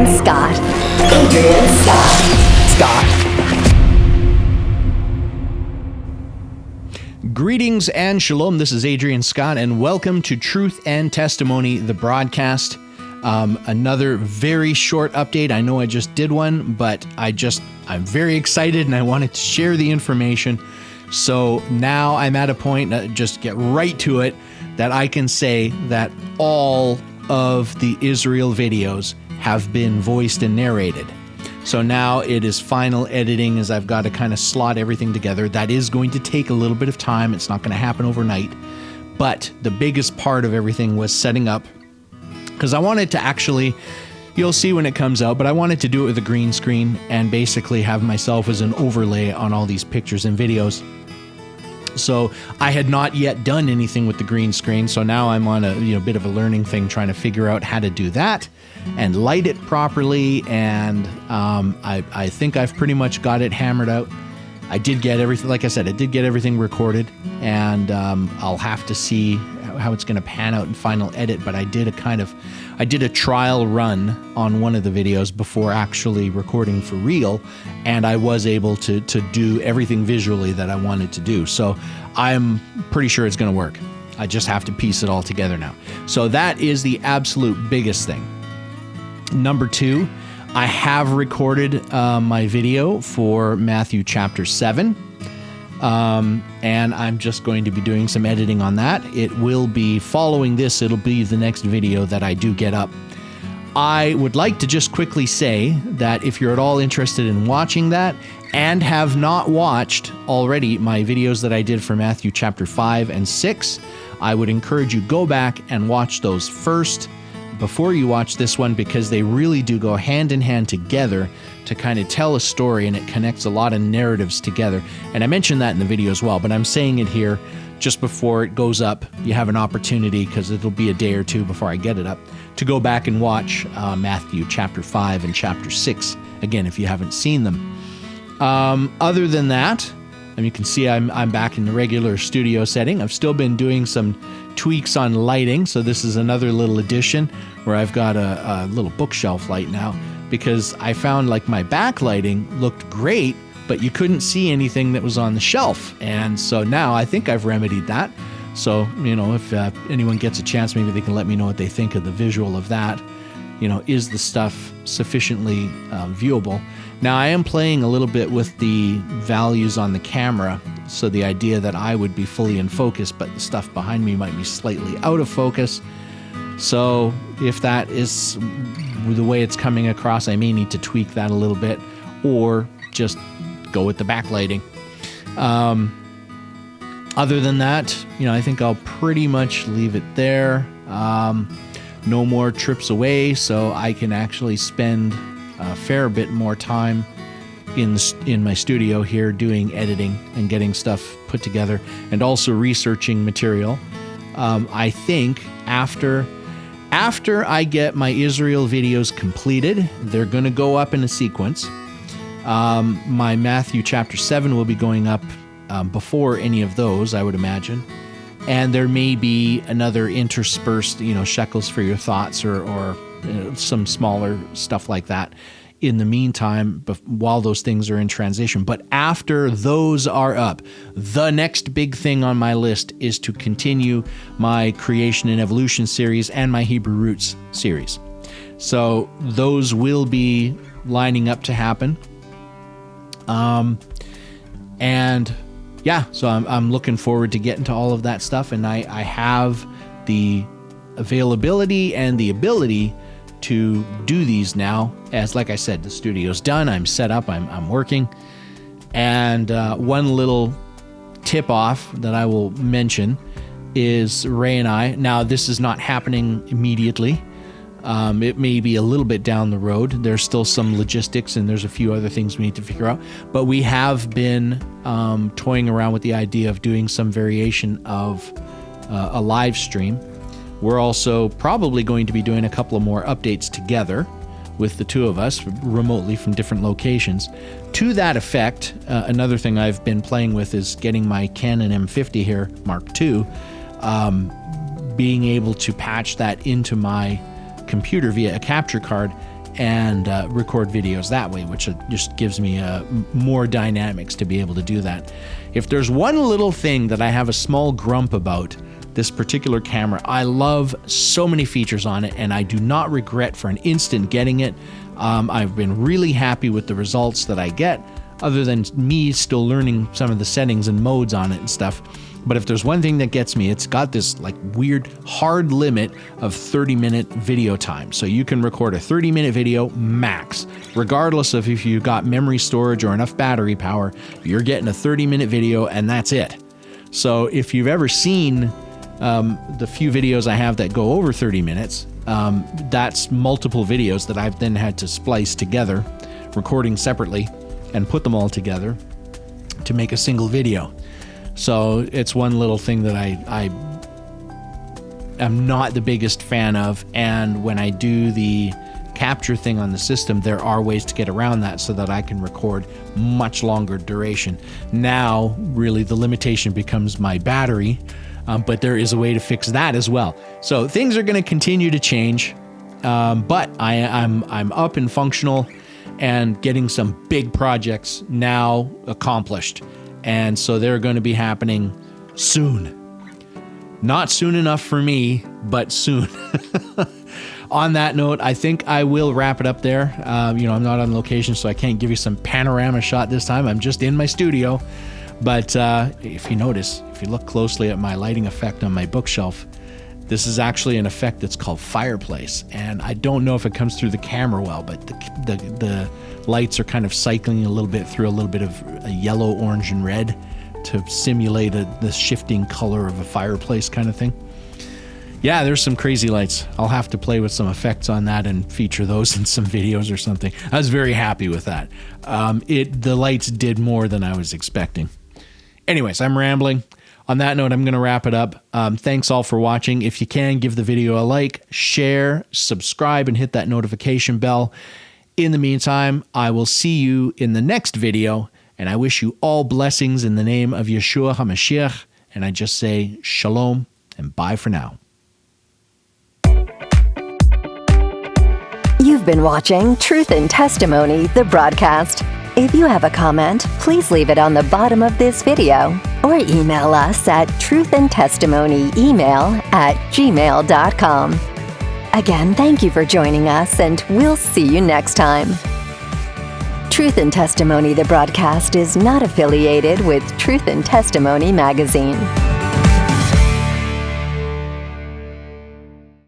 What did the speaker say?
Adrian Scott. Adrian Scott. Greetings and shalom. This is Adrian Scott, and welcome to Truth and Testimony, the broadcast. Another very short update. I know I just did one, but I'm very excited and I wanted to share the information. So now I'm at a point, just get right to it, that I can say that all of the Israel videos have been voiced and narrated. So now it is final editing, as I've got to kind of slot everything together. That is going to take a little bit of time. It's not going to happen overnight. But the biggest part of everything was setting up, because I wanted to actually, you'll see when it comes out, but I wanted to do it with a green screen and basically have myself as an overlay on all these pictures and videos. So I had not yet done anything with the green screen, so now I'm on a bit of a learning thing, trying to figure out how to do that and light it properly. And I think I've pretty much got it hammered out. I did get everything, like I said, I did get everything recorded, and I'll have to see how it's going to pan out in final edit. But I did a trial run on one of the videos before actually recording for real, and I was able to do everything visually that I wanted to do. So I'm pretty sure it's going to work. I just have to piece it all together now. So that is the absolute biggest thing. Number two, I have recorded my video for Matthew chapter 7. And I'm just going to be doing some editing on that. It will be following this. It'll be the next video that I do get up. I would like to just quickly say that if you're at all interested in watching that and have not watched already my videos that I did for Matthew chapter 5 and 6, I would encourage you go back and watch those first before you watch this one, because they really do go hand in hand together to kind of tell a story, and it connects a lot of narratives together. And I mentioned that in the video as well, but I'm saying it here just before it goes up. You have an opportunity, because it'll be a day or two before I get it up, to go back and watch Matthew chapter 5 and chapter 6 again if you haven't seen them. Other than that, and you can see I'm back in the regular studio setting. I've still been doing some tweaks on lighting, so this is another little addition where I've got a little bookshelf light now, because I found like my backlighting looked great, but you couldn't see anything that was on the shelf. And so now I think I've remedied that. So, if anyone gets a chance, maybe they can let me know what they think of the visual of that. Is the stuff sufficiently viewable? Now, I am playing a little bit with the values on the camera, so the idea that I would be fully in focus, but the stuff behind me might be slightly out of focus. So if that is the way it's coming across, I may need to tweak that a little bit, or just go with the backlighting. Other than that, I think I'll pretty much leave it there. No more trips away, so I can actually spend a fair bit more time in my studio here doing editing and getting stuff put together, and also researching material. I think after I get my Israel videos completed, they're going to go up in a sequence. My Matthew chapter 7 will be going up before any of those, I would imagine. And there may be another interspersed, shekels for your thoughts, or some smaller stuff like that in the meantime, while those things are in transition. But after those are up, the next big thing on my list is to continue my Creation and Evolution series and my Hebrew Roots series. So those will be lining up to happen. So I'm looking forward to getting to all of that stuff, and I have the availability and the ability to do these now, as like I said, the studio's done, I'm set up, I'm working. And one little tip off that I will mention is Ray and I, now this is not happening immediately. It may be a little bit down the road. There's still some logistics, and there's a few other things we need to figure out. But we have been toying around with the idea of doing some variation of a live stream. We're also probably going to be doing a couple of more updates together with the two of us remotely from different locations. To that effect, another thing I've been playing with is getting my Canon M50 here, Mark II, being able to patch that into my computer via a capture card and record videos that way, which just gives me more dynamics to be able to do that. If there's one little thing that I have a small grump about this particular camera, I love so many features on it, and I do not regret for an instant getting it. I've been really happy with the results that I get, other than me still learning some of the settings and modes on it and stuff. But if there's one thing that gets me, it's got this like weird hard limit of 30-minute video time. So you can record a 30-minute video max, regardless of if you've got memory storage or enough battery power. You're getting a 30-minute video, and that's it. So if you've ever seen the few videos I have that go over 30 minutes, that's multiple videos that I've then had to splice together, recording separately, and put them all together to make a single video. So it's one little thing that I am not the biggest fan of, and when I do the capture thing on the system, there are ways to get around that so that I can record much longer duration. Now, really, the limitation becomes my battery, but there is a way to fix that as well. So things are going to continue to change, but I'm up and functional and getting some big projects now accomplished. And so they're going to be happening soon. Not soon enough for me, but soon. On that note, I think I will wrap it up there. I'm not on location, so I can't give you some panorama shot this time. I'm just in my studio. But if you notice, if you look closely at my lighting effect on my bookshelf, this is actually an effect that's called fireplace. And I don't know if it comes through the camera well, but the lights are kind of cycling a little bit through a little bit of a yellow, orange, and red to simulate the shifting color of a fireplace kind of thing. Yeah, there's some crazy lights. I'll have to play with some effects on that and feature those in some videos or something. I was very happy with that. The lights did more than I was expecting. Anyways, I'm rambling. On that note, I'm going to wrap it up. Thanks all for watching. If you can, give the video a like, share, subscribe, and hit that notification bell. In the meantime, I will see you in the next video, and I wish you all blessings in the name of Yeshua HaMashiach, and I just say shalom and bye for now. You've been watching Truth and Testimony, the broadcast. If you have a comment, please leave it on the bottom of this video or email us at truthandtestimonyemail@gmail.com. Again, thank you for joining us, and we'll see you next time. Truth and Testimony, the broadcast, is not affiliated with Truth and Testimony magazine.